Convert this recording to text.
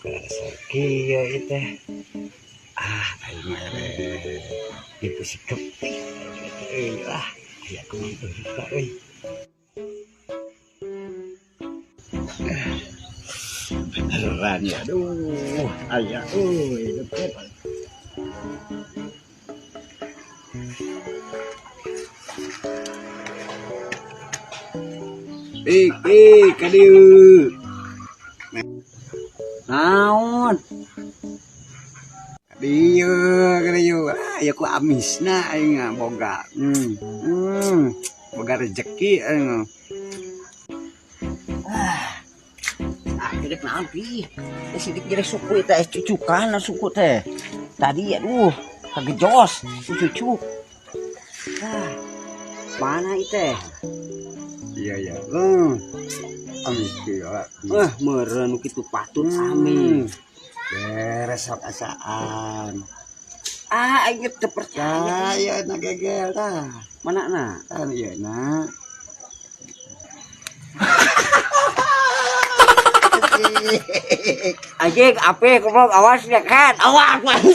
kerasa kia itu. Ayo mere ibu sikap. Lah, ya aku itu juga. Beneran ya, aduh, ayah, deket. Kadieu. Naon? Kadieu. Ya ku amisna aing boga. Boga rezeki aing. Gedek naon pi? Sidik jadi suku teh cucukan suku teh. Tadi aduh, kagejos cucuk. Mana itu? Iya. Amis kieu. Meureun kitu patut amin. Beres sok asaan. Aing teu percaya ya na gegel tah. Manana? Kan ieu na. Anjing, ape goblok awas ya kan. Awas.